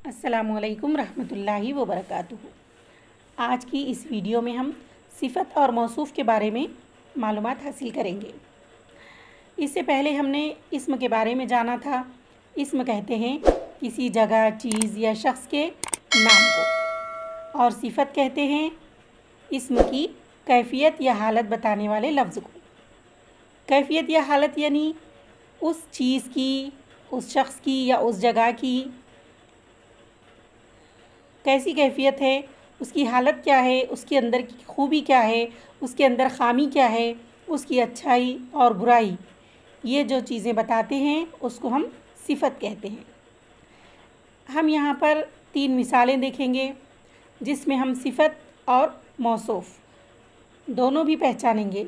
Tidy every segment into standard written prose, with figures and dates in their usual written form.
अस्सलामुअलैकुम रहमतुल्लाहि व बरकातुहू। आज की इस वीडियो में हम सिफ़त और मौसूफ़ के बारे में मालूमात हासिल करेंगे। इससे पहले हमने इस्म के बारे में जाना था। इस्म कहते हैं किसी जगह, चीज़ या शख्स के नाम को, और सिफ़त कहते हैं इस्म की कैफ़ियत या हालत बताने वाले लफ्ज़ को। कैफ़ियत या हालत यानी उस चीज़ की, उस शख्स की या उस जगह की कैसी कैफ़ियत है, उसकी हालत क्या है, उसके अंदर की खूबी क्या है, उसके अंदर ख़ामी क्या है, उसकी अच्छाई और बुराई, ये जो चीज़ें बताते हैं उसको हम सिफ़त कहते हैं। हम यहाँ पर 3 मिसालें देखेंगे जिसमें हम सिफ़त और मौसूफ़ दोनों भी पहचानेंगे।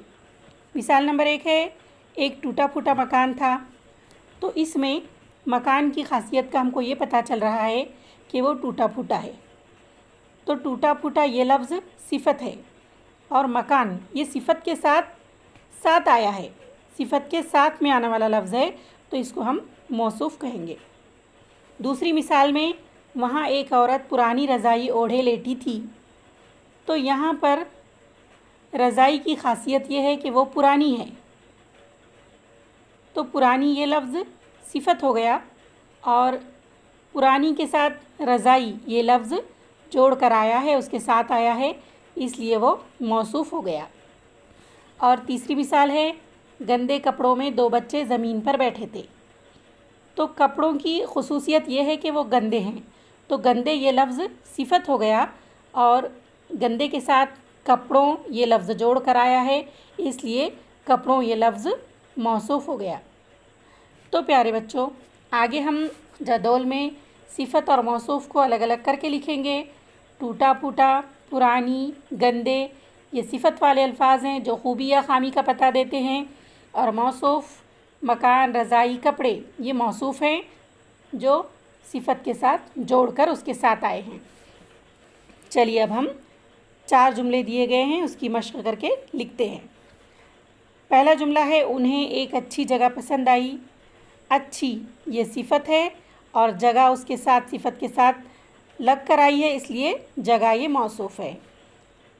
मिसाल नंबर 1 है, एक टूटा फूटा मकान था, तो इसमें मकान की ख़ासियत का हमको ये पता चल रहा है कि वो टूटा फूटा है। तो टूटा फूटा ये लफ्ज़ सिफ़त है, और मकान ये सिफ़त के साथ आया है, सिफ़त के साथ में आने वाला लफ्ज़ है, तो इसको हम मौसूफ़ कहेंगे। दूसरी मिसाल में वहाँ एक औरत पुरानी रज़ाई ओढ़े लेटी थी, तो यहाँ पर रज़ाई की ख़ासियत ये है कि वो पुरानी है, तो पुरानी ये लफ्ज़ सिफ़त हो गया, और पुरानी के साथ रज़ाई ये लफ्ज़ जोड़ कर आया है, उसके साथ आया है, इसलिए वो मौसूफ़ हो गया। और तीसरी मिसाल है, गंदे कपड़ों में 2 बच्चे ज़मीन पर बैठे थे, तो कपड़ों की ख़ुसूसियत ये है कि वो गंदे हैं, तो गंदे ये लफ्ज़ सिफ़त हो गया, और गंदे के साथ कपड़ों ये लफ्ज़ जोड़ कर आया है, इसलिए कपड़ों ये लफ्ज़ मौसूफ़ हो गया। तो प्यारे बच्चों, आगे हम जदौल में सिफ़त और मौसूफ़ को अलग अलग करके लिखेंगे। टूटा फूटा, पुरानी, गंदे ये सिफ़त वाले अल्फाज हैं जो खूबी या ख़ामी का पता देते हैं, और मौसूफ़ मकान, रज़ाई, कपड़े ये मौसूफ़ हैं जो सिफ़त के साथ जोड़कर उसके साथ आए हैं। चलिए अब हम 4 जुमले दिए गए हैं, उसकी मशक़ करके लिखते हैं। पहला जुमला है, उन्हें एक अच्छी जगह पसंद आई। अच्छी ये सिफ़त है, और जगह उसके साथ सिफ़त के साथ लग कर आई है, इसलिए जगह ये मौसूफ़ है।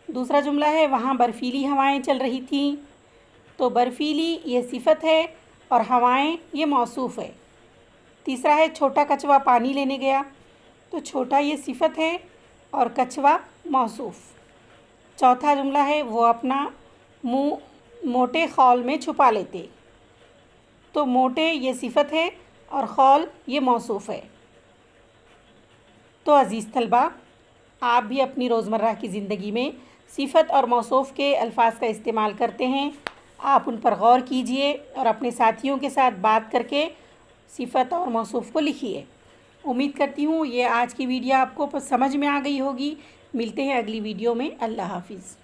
दूसरा जुमला है, वहाँ बर्फ़ीली हवाएं चल रही थीं, तो बर्फ़ीली ये सिफ़त है, और हवाएं ये मौसूफ़ है। तीसरा है, छोटा कछुआ पानी लेने गया, तो छोटा ये सिफ़त है, और कछुआ मौसूफ़। चौथा जुमला है, वो अपना मुँह मोटे खौल में छुपा लेते, तो मोटे ये सिफ़त है, और खौल ये मौसूफ़ है। तो अज़ीज़ तलबा, आप भी अपनी रोज़मर्रा की ज़िंदगी में सिफ़त और मौसूफ़ के अल्फाज का इस्तेमाल करते हैं, आप उन पर गौर कीजिए और अपने साथियों के साथ बात करके सिफ़त और मौसूफ़ को लिखिए। उम्मीद करती हूँ ये आज की वीडियो आपको समझ में आ गई होगी। मिलते हैं अगली वीडियो में। अल्लाह हाफ़िज़।